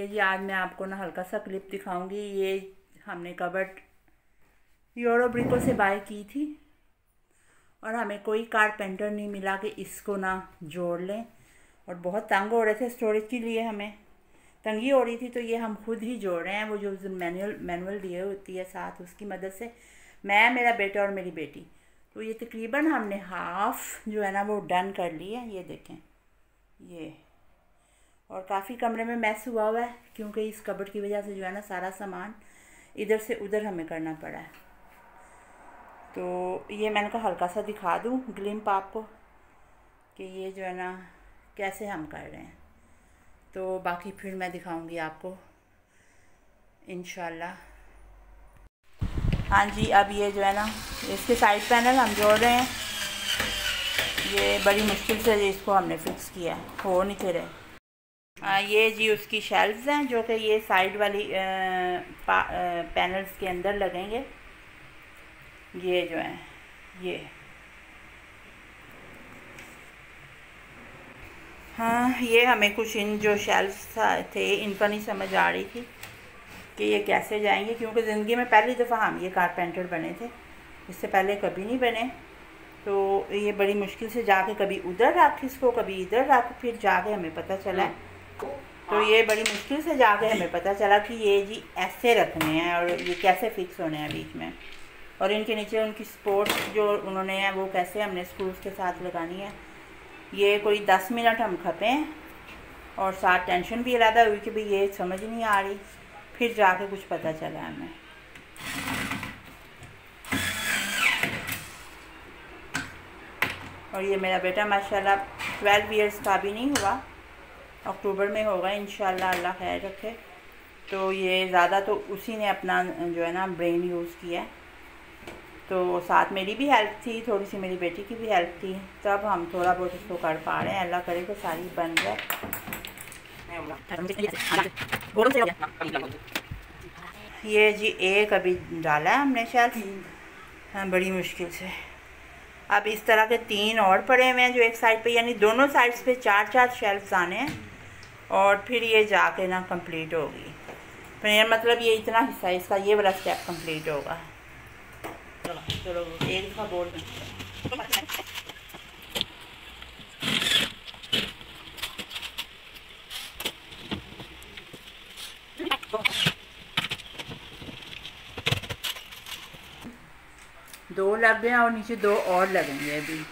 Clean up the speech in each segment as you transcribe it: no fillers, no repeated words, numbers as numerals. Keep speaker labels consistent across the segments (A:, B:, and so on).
A: ये जी आज मैं आपको ना हल्का सा क्लिप दिखाऊंगी। ये हमने कबर्ड यूरो ब्रिको से बाय की थी और हमें कोई कारपेंटर नहीं मिला कि इसको ना जोड़ लें, और बहुत तंग हो रहे थे स्टोरेज के लिए, हमें तंगी हो रही थी, तो ये हम खुद ही जोड़ रहे हैं। वो जो मैनुअल दिए होती है साथ, उसकी मदद से मैं, मेरा बेटा और मेरी बेटी, तो ये तकरीबन हमने हाफ जो है ना वो डन कर ली है। ये देखें ये, और काफ़ी कमरे में मैस हुआ हुआ है क्योंकि इस कबर्ड की वजह से जो है ना सारा सामान इधर से उधर हमें करना पड़ा है। तो ये मैंने कहा हल्का सा दिखा दूँ ग्लिम्प आपको कि ये जो है ना कैसे हम कर रहे हैं, तो बाकी फिर मैं दिखाऊंगी आपको इंशाल्लाह। हाँ जी, अब ये जो है ना इसके साइड पैनल हम जोड़ रहे हैं। ये बड़ी मुश्किल से इसको हमने फिक्स किया है, हो नहीं थे रहे। ये जी उसकी शेल्व्स हैं जो कि ये साइड वाली पैनल्स के अंदर लगेंगे। ये जो हैं ये, हाँ ये हमें कुछ इन जो शेल्व्स थे इनका नहीं समझ आ रही थी कि ये कैसे जाएंगे, क्योंकि ज़िंदगी में पहली दफ़ा हम ये कारपेंटर बने थे, इससे पहले कभी नहीं बने। तो ये बड़ी मुश्किल से जाके कभी उधर रख इसको, कभी इधर रख, फिर जाके हमें पता चला। तो ये बड़ी मुश्किल से जाके हमें पता चला कि ये जी ऐसे रखने हैं और ये कैसे फिक्स होने हैं बीच में, और इनके नीचे उनकी सपोर्ट जो उन्होंने है वो कैसे हमने स्क्रूज के साथ लगानी है। ये कोई 10 मिनट हम खपे हैं और साथ टेंशन भी अलग हुई कि भाई ये समझ नहीं आ रही, फिर जाके कुछ पता चला हमें। और ये मेरा बेटा माशाल्लाह 12 इयर्स का भी नहीं हुआ, अक्टूबर में होगा इंशाल्लाह, अल्लाह खैर रखे। तो ये ज़्यादा तो उसी ने अपना जो है ना ब्रेन यूज़ किया, तो साथ मेरी भी हेल्प थी, थोड़ी सी मेरी बेटी की भी हेल्प थी, तब हम थोड़ा बहुत इसको कर पा रहे हैं। अल्लाह करे तो सारी बन जाए। ये जी एक अभी डाला है हमने शायद, हाँ बड़ी मुश्किल से। अब इस तरह के 3 और पड़े हुए हैं जो एक साइड पे, यानी दोनों साइड्स पे 4-4 शेल्फ्स आने हैं, और फिर ये जाके ना कंप्लीट होगी। फिर मतलब ये इतना हिस्सा इसका ये वाला स्टेप कंप्लीट होगा। चलो एक दफ़ा बोल दें। 2 लग गए और नीचे 2 और लगेंगे अभी।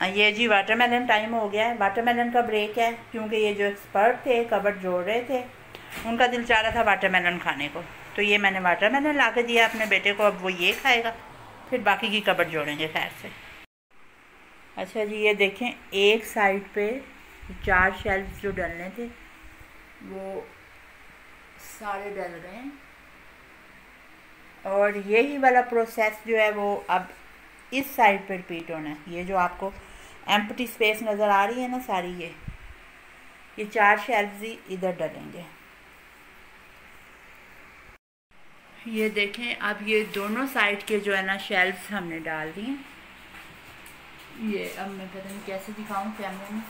A: ये जी वाटरमेलन टाइम हो गया है, वाटरमेलन का ब्रेक है, क्योंकि ये जो एक्सपर्ट थे कबर्ड जोड़ रहे थे उनका दिल चाह रहा था वाटरमेलन खाने को, तो ये मैंने वाटरमेलन ला के दिया अपने बेटे को, अब वो ये खाएगा, फिर बाकी की कबर्ड जोड़ेंगे खैर से। अच्छा जी, ये देखें एक साइड पे 4 शेल्फ जो डलने थे वो सारे डल गए हैं, और यही वाला प्रोसेस जो है वो अब इस साइड पर रिपीट होना है। ये जो आपको एम्प्टी स्पेस नज़र आ रही है ना सारी, ये 4 शेल्फ्स ही इधर डलेंगे। ये देखें अब ये दोनों साइड के जो है ना शेल्फ्स हमने डाल दिए। ये अब मैं पता नहीं कैसे दिखाऊं कैमरे में,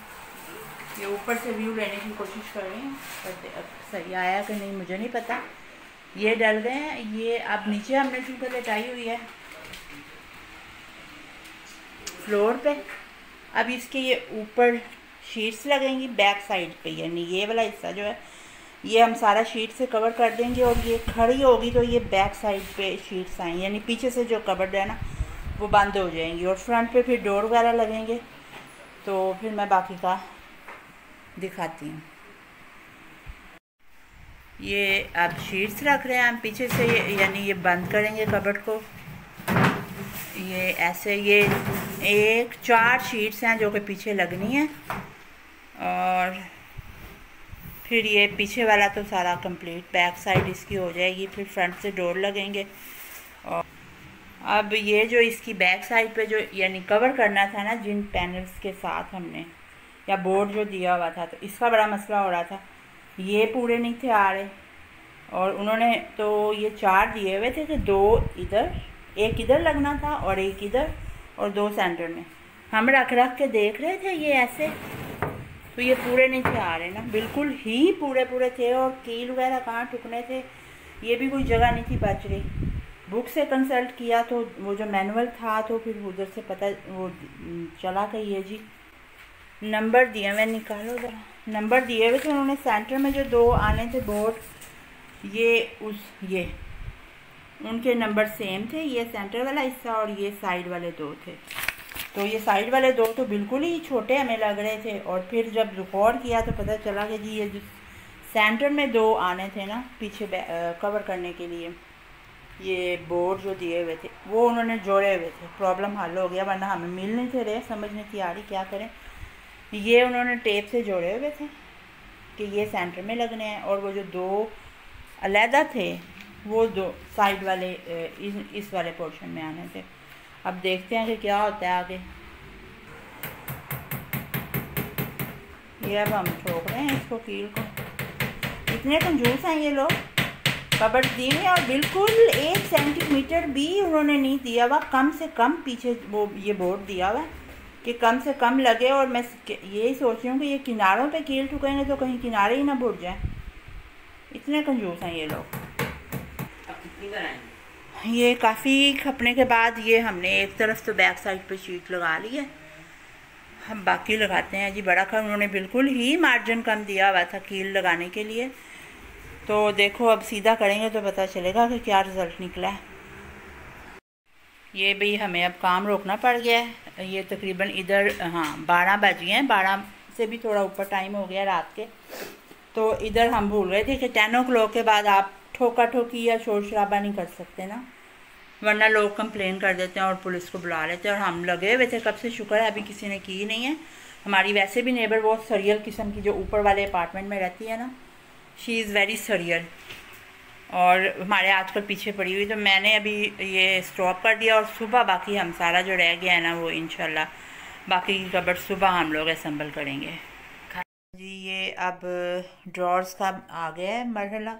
A: ये ऊपर से व्यू लेने की कोशिश कर रही हूँ, पर अब सही आया कि नहीं मुझे नहीं पता। ये डल गए हैं। ये अब नीचे हमने चूँकि लटाई हुई है फ्लोर पे, अब इसके ये ऊपर शीट्स लगेंगी बैक साइड पे, यानी ये वाला हिस्सा जो है ये हम सारा शीट से कवर कर देंगे, और ये खड़ी होगी तो ये बैक साइड पे शीट्स आएंगी, यानी पीछे से जो कबर्ड है ना वो बंद हो जाएंगी, और फ्रंट पे फिर डोर वगैरह लगेंगे। तो फिर मैं बाकी का दिखाती हूँ। ये अब शीट्स रख रहे हैं हम पीछे से, यानी ये बंद करेंगे कबर्ड को। ये ऐसे ये 4 शीट्स हैं जो कि पीछे लगनी है, और फिर ये पीछे वाला तो सारा कंप्लीट बैक साइड इसकी हो जाएगी, फिर फ्रंट से डोर लगेंगे। और अब ये जो इसकी बैक साइड पे जो यानी कवर करना था ना जिन पैनल्स के साथ हमने, या बोर्ड जो दिया हुआ था, तो इसका बड़ा मसला हो रहा था, ये पूरे नहीं थे आ रहे, और उन्होंने तो ये 4 दिए हुए थे कि 2 इधर, एक इधर लगना था और एक इधर, और 2 सेंटर में। हम रख के देख रहे थे ये ऐसे, तो ये पूरे नहीं थे आ रहे ना, बिल्कुल ही पूरे पूरे थे। और कील वगैरह कहाँ टुकने थे, ये भी कोई जगह नहीं थी बच रही। बुक से कंसल्ट किया तो वो जो मैनुअल था तो फिर उधर से पता वो चला कि ये जी नंबर दिए हुए, निकालो ज़रा, नंबर दिए हुए थे उन्होंने। सेंटर में जो 2 आने थे बोर्ड, ये उनके नंबर सेम थे, ये सेंटर वाला हिस्सा और ये साइड वाले 2 थे। तो ये साइड वाले 2 तो बिल्कुल ही छोटे हमें लग रहे थे। और फिर जब रिकॉर्ड किया तो पता चला कि जी ये जो सेंटर में 2 आने थे ना पीछे कवर करने के लिए, ये बोर्ड जो दिए हुए थे वो उन्होंने जोड़े हुए थे। प्रॉब्लम हल हो गया, वरना हमें मिल नहीं थे रहे, समझ नहीं थी आ रही क्या करें। ये उन्होंने टेप से जोड़े हुए थे कि ये सेंटर में लगने हैं, और वो जो 2 अलहदा थे वो 2 साइड वाले इस वाले पोर्शन में आने थे। अब देखते हैं कि क्या होता है आगे। ये अब हम ठोक रहे हैं इसको, कील को। इतने कंजूस हैं ये लोग, कबर्ड दी में और बिल्कुल 1 सेंटीमीटर भी उन्होंने नहीं दिया हुआ, कम से कम पीछे वो ये बोर्ड दिया हुआ कि कम से कम लगे। और मैं यही सोच रही हूँ कि ये किनारों पे कील ठुकेंगे तो कहीं किनारे ही ना बुड़ जाए। इतने कंजूस हैं ये लोग। ये काफ़ी खपने के बाद ये हमने एक तरफ तो बैक साइड पे शीट लगा ली है, हम बाकी लगाते हैं जी। बड़ा का उन्होंने बिल्कुल ही मार्जिन कम दिया हुआ था कील लगाने के लिए। तो देखो अब सीधा करेंगे तो पता चलेगा कि क्या रिज़ल्ट निकला है। ये भी हमें अब काम रोकना पड़ गया है। ये तकरीबन इधर 12 बज गए हैं, 12 से भी थोड़ा ऊपर टाइम हो गया रात के। तो इधर हम भूल गए थे कि 10 o'clock के बाद आप ठोका ठोकी या शोर शराबा नहीं कर सकते ना, वरना लोग कंप्लेन कर देते हैं और पुलिस को बुला लेते हैं। और हम लगे हुए थे कब से, शुक्र है अभी किसी ने की नहीं है। हमारी वैसे भी नेबर बहुत सरियल किस्म की, जो ऊपर वाले अपार्टमेंट में रहती है ना, शी इज़ वेरी सरियल और हमारे आजकल पीछे पड़ी हुई। तो मैंने अभी ये स्टॉप कर दिया और सुबह बाकी हम सारा जो रह गया है ना वो इंशाल्लाह बाकी की कबर्ड सुबह हम लोग असम्बल करेंगे जी। ये अब ड्रॉर्स का आ गया है मरहला,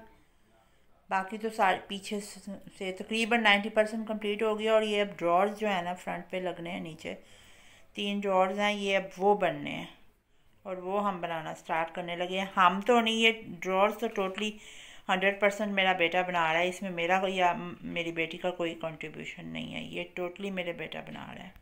A: बाकी तो सारे पीछे से तकरीबन 90% कम्प्लीट हो गया। और ये अब ड्रॉर्स जो है ना फ्रंट पे लगने हैं, नीचे 3 ड्रॉर्स हैं, ये अब वो बनने हैं और वो हम बनाना स्टार्ट करने लगे हैं। हम तो नहीं, ये ड्रॉर्स तो टोटली 100% मेरा बेटा बना रहा है, इसमें मेरा या मेरी बेटी का कोई कंट्रीब्यूशन नहीं है, ये टोटली मेरे बेटा बना रहा है।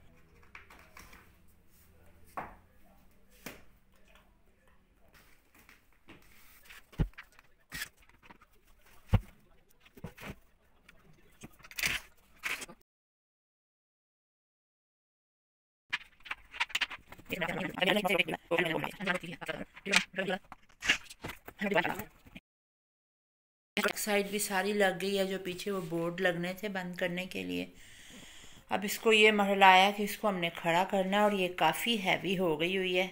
A: साइड भी सारी लग गई है, जो पीछे वो बोर्ड लगने थे बंद करने के लिए। अब इसको ये मरहला आया कि इसको हमने खड़ा करना है और ये काफ़ी हैवी हो गई हुई है।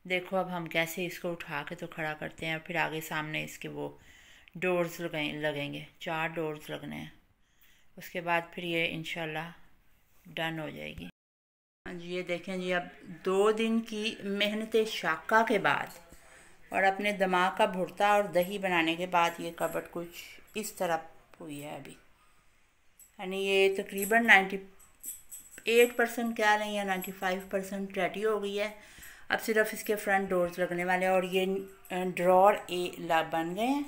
A: देखो अब हम कैसे इसको उठा के तो खड़ा करते हैं और फिर आगे सामने इसके वो डोर्स लगेंगे, 4 डोर्स लगने हैं। उसके बाद फिर ये इंशाल्लाह डन हो जाएगी। हाँ जी, ये देखें जी, अब 2 दिन की मेहनत शाका के बाद और अपने दिमाग का भुरता और दही बनाने के बाद ये कबर्ड कुछ इस तरह हुई है अभी। यानी ये तकरीबन 98% क्या नहीं है, 95% रेडी हो गई है। अब सिर्फ इसके फ्रंट डोर्स लगने वाले हैं और ये ड्रॉर बन गए हैं।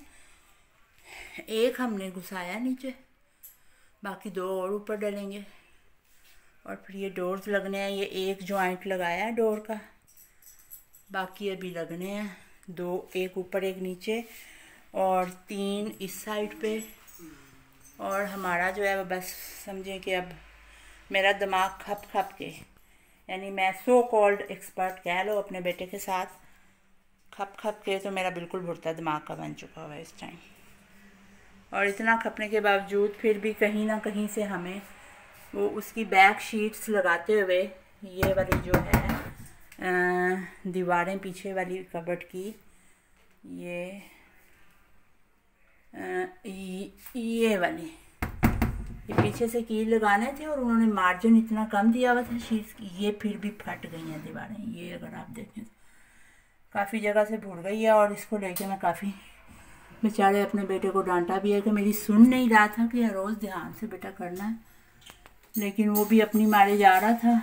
A: एक हमने घुसाया नीचे, बाकी 2 और ऊपर डलेंगे और फिर ये डोर्स लगने हैं। ये एक जॉइंट लगाया है डोर का, बाकी अभी लगने हैं 2, एक ऊपर एक नीचे और 3 इस साइड पे। और हमारा जो है वो बस समझें कि अब मेरा दिमाग खप खप के, यानी मैं सो कॉल्ड एक्सपर्ट कह लो अपने बेटे के साथ, खप खप के तो मेरा बिल्कुल भुरता दिमाग का बन चुका हुआ है इस टाइम। और इतना खपने के बावजूद फिर भी कहीं ना कहीं से हमें वो उसकी बैक शीट्स लगाते हुए ये वाली जो है दीवारें पीछे वाली कबर्ड की, ये वाली ये पीछे से कील लगाने थे और उन्होंने मार्जिन इतना कम दिया हुआ था शीट्स की, ये फिर भी फट गई हैं दीवारें। ये अगर आप देखें काफ़ी जगह से भूल गई है और इसको लेके मैं काफ़ी बेचारे अपने बेटे को डांटा भी है कि मेरी सुन नहीं रहा था कि रोज़ ध्यान से बेटा करना है, लेकिन वो भी अपनी मारे जा रहा था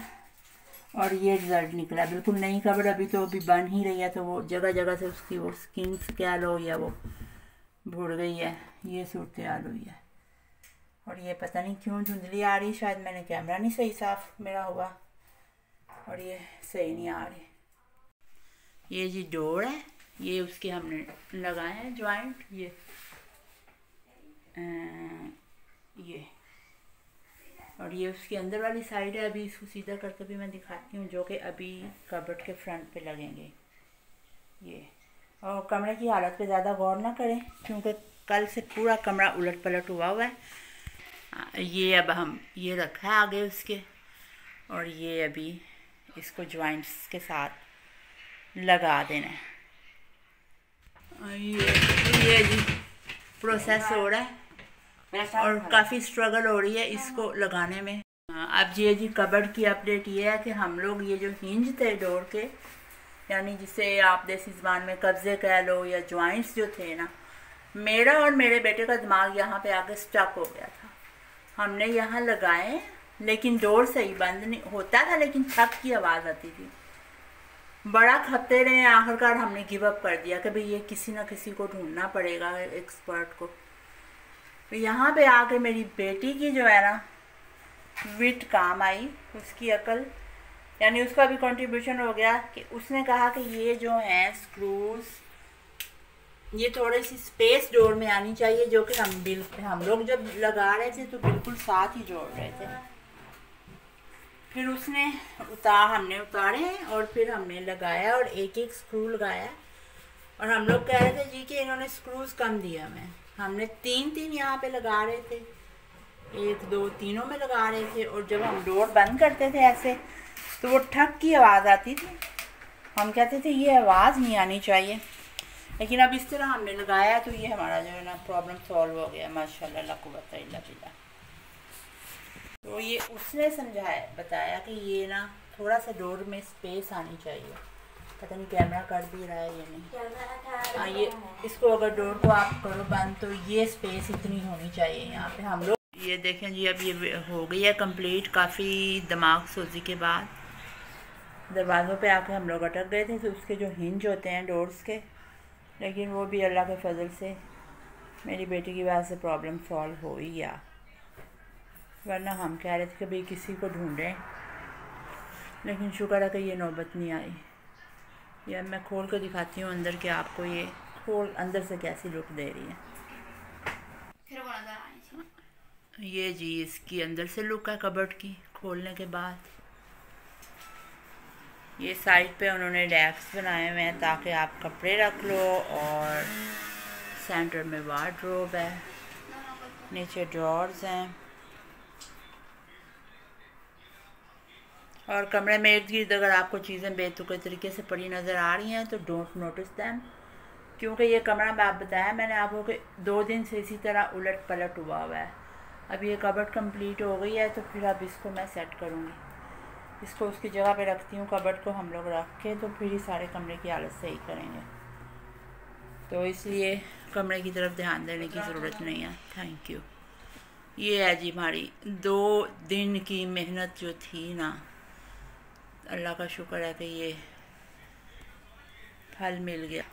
A: और ये रिज़ल्ट निकला। बिल्कुल नई कबर अभी तो अभी बन ही रही है, तो वो जगह जगह से उसकी वो स्किन क्या लो या वो भुड़ गई है, ये सूरत हाल हुई है। और ये पता नहीं क्यों धुंधली आ रही, शायद मैंने कैमरा नहीं सही साफ मेरा हुआ और ये सही नहीं आ रही। ये जी डोर है, ये उसके हमने लगाए हैं जॉइंट, ये और ये उसकी अंदर वाली साइड है। अभी इसको सीधा करके भी मैं दिखाती हूँ, जो कि अभी कबर्ड के फ्रंट पे लगेंगे ये। और कमरे की हालत पे ज़्यादा गौर ना करें, क्योंकि कल से पूरा कमरा उलट पलट हुआ है। ये अब हम ये रखा है आगे उसके, और ये अभी इसको जॉइंट्स के साथ लगा देना है। ये जी प्रोसेस हो रहा है और काफ़ी स्ट्रगल हो रही है इसको लगाने में। अब ये जी कबर्ड की अपडेट ये है कि हम लोग ये जो हिंज थे डोर के, यानी जिसे आप देसी ज़बान में कब्जे कह लो या जॉइंट्स जो थे ना, मेरा और मेरे बेटे का दिमाग यहाँ पे आके स्टक हो गया था। हमने यहाँ लगाए लेकिन डोर सही बंद नहीं होता था, लेकिन छक की आवाज़ आती थी। बड़ा खपते रहे, आखिरकार हमने गिव अप कर दिया कि भाई ये किसी ना किसी को ढूंढना पड़ेगा, एक्सपर्ट को। तो यहाँ पे आके मेरी बेटी की जो है ना विट काम आई, उसकी अकल, यानी उसका भी कंट्रीब्यूशन हो गया कि उसने कहा कि ये जो हैं स्क्रूज, ये थोड़ी सी स्पेस डोर में आनी चाहिए, जो कि हम लोग जब लगा रहे थे तो बिल्कुल साथ ही जोड़ रहे थे। फिर उसने हमने उतारे और फिर हमने लगाया और एक एक स्क्रू लगाया। और हम लोग कह रहे थे जी कि इन्होंने स्क्रूज कम दिया हमें। हमने तीन यहाँ पे लगा रहे थे, 1 2 तीनों में लगा रहे थे। और जब हम डोर बंद करते थे ऐसे, तो वो ठक की आवाज़ आती थी। हम कहते थे ये आवाज़ नहीं आनी चाहिए, लेकिन अब इस तरह हमने लगाया तो ये हमारा जो है ना प्रॉब्लम सॉल्व हो गया, माशाल्लाह ला कुव्वत इल्ला बिल्लाह। तो ये उसने बताया कि ये ना थोड़ा सा डोर में स्पेस आनी चाहिए। पता नहीं कैमरा कर भी रहा है या नहीं। हाँ, ये इसको अगर डोर को आप करो बंद तो ये स्पेस इतनी होनी चाहिए यहाँ पे। हम लोग ये देखें जी, अब ये हो गई है कंप्लीट। काफ़ी दिमाग सोजी के बाद दरवाज़ों पे आके हम लोग अटक गए थे, तो उसके जो हिंज होते हैं डोर्स के, लेकिन वो भी अल्लाह के फजल से मेरी बेटी की वजह से प्रॉब्लम सॉल्व हो ही गया। वरना हम कह रहे थे कि भाई किसी को ढूंढें, लेकिन शुक्र है कि ये नौबत नहीं आई। ये मैं खोल कर दिखाती हूँ अंदर के आपको, ये खोल अंदर से कैसी लुक दे रही है। ये जी इसकी अंदर से लुक है कबर्ड की खोलने के बाद। ये साइड पे उन्होंने रैक्स बनाए हुए हैं ताकि आप कपड़े रख लो, और सेंटर में वार्डरोब है, नीचे ड्रॉर्स हैं, और कमरे में इर्द गिर्द अगर आपको चीज़ें बेतुके तरीके से पड़ी नज़र आ रही हैं तो डोंट नोटिस दैम, क्योंकि ये कमरा मैं आप बताया मैंने आपको कि 2 दिन से इसी तरह उलट पलट हुआ है। अब ये कबर्ड कंप्लीट हो गई है, तो फिर अब इसको मैं सेट करूँगी। इसको उसकी जगह पे रखती हूँ, कबर्ड को हम लोग रख के तो फिर ही सारे कमरे की हालत सही करेंगे। तो इसलिए कमरे की तरफ ध्यान देने की ज़रूरत नहीं है। Thank you. ये है जी हमारी 2 दिन की मेहनत जो थी ना, अल्लाह का शुक्र है कि ये फल मिल गया।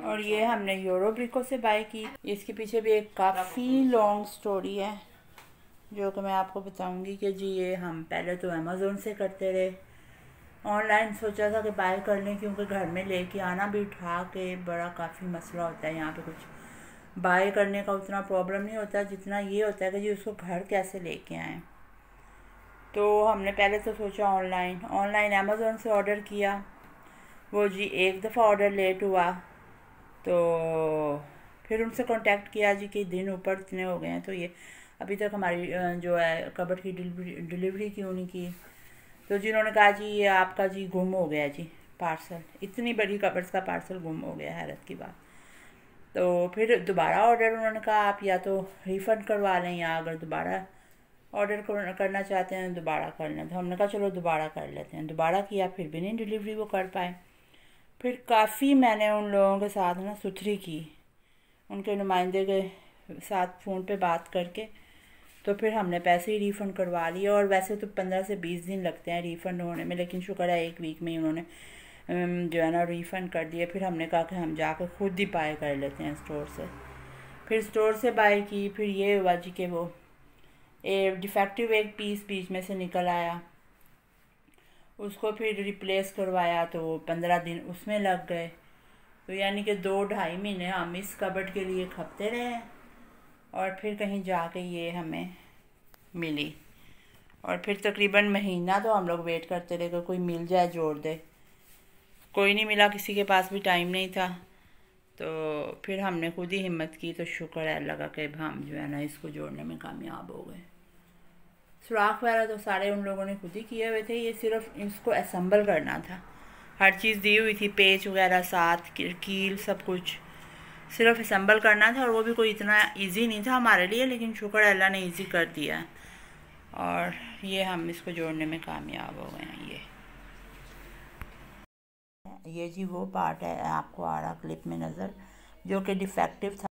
A: और ये हमने यूरोब्रिको से बाय की। इसके पीछे भी एक काफ़ी लॉन्ग स्टोरी है जो कि मैं आपको बताऊंगी कि जी ये हम पहले तो अमेज़ोन से करते रहे, ऑनलाइन सोचा था कि बाय कर लें, क्योंकि घर में लेके आना भी उठा के बड़ा काफ़ी मसला होता है। यहाँ पे कुछ बाय करने का उतना प्रॉब्लम नहीं होता जितना ये होता है कि जी उसको घर कैसे लेके आएँ। तो हमने पहले तो सोचा ऑनलाइन अमेज़ोन से ऑर्डर किया। वो जी एक दफ़ा ऑर्डर लेट हुआ, तो फिर उनसे कांटेक्ट किया जी कि दिन ऊपर इतने हो गए हैं, तो ये अभी तक हमारी जो है कबर्ड की डिलीवरी क्यों नहीं की। तो जिन्होंने कहा जी ये आपका जी गुम हो गया जी पार्सल, इतनी बड़ी कबर्ड का पार्सल गुम हो गया, हैरत की बात। तो फिर दोबारा ऑर्डर उन्होंने कहा आप या तो रिफ़ंड करवा लें, या अगर दोबारा ऑर्डर करना चाहते हैं दोबारा कर लें। तो हमने कहा चलो दोबारा कर लेते हैं। दोबारा किया, फिर भी नहीं डिलीवरी वो कर पाए। फिर काफ़ी मैंने उन लोगों के साथ ना सुथरी की, उनके नुमाइंदे के साथ फ़ोन पे बात करके तो फिर हमने पैसे ही रिफ़ंड करवा लिए। और वैसे तो 15 से 20 दिन लगते हैं रिफ़ंड होने में, लेकिन शुक्र है 1 वीक में ही उन्होंने जो है ना रिफ़ंड कर दिए। फिर हमने कहा कि हम जाकर ख़ुद ही बाय कर लेते हैं स्टोर से। फिर स्टोर से बाय की। फिर ये हुआ जी कि वो डिफेक्टिव एक पीस बीच में से निकल आया, उसको फिर रिप्लेस करवाया तो 15 दिन उसमें लग गए। तो यानी कि 2-2.5 महीने हम इस कबर्ड के लिए खपते रहे हैं। और फिर कहीं जाके ये हमें मिली। और फिर तकरीबन महीना तो हम लोग वेट करते रहे कि कोई मिल जाए जोड़ दे। कोई नहीं मिला, किसी के पास भी टाइम नहीं था। तो फिर हमने खुद ही हिम्मत की, तो शुक्र है अल्लाह का कि हम जो है ना इसको जोड़ने में कामयाब हो गए। सुराख वगैरह तो सारे उन लोगों ने खुद ही किए हुए थे, ये सिर्फ इसको असम्बल करना था। हर चीज़ दी हुई थी, पेच वगैरह साथ, कील, सब कुछ सिर्फ असम्बल करना था। और वो भी कोई इतना इजी नहीं था हमारे लिए, लेकिन शुक्र है अल्लाह ने इजी कर दिया। और ये हम इसको जोड़ने में कामयाब हो गए हैं। ये जी वो पार्ट है, आपको आ रहा क्लिप में नज़र, जो कि डिफेक्टिव था।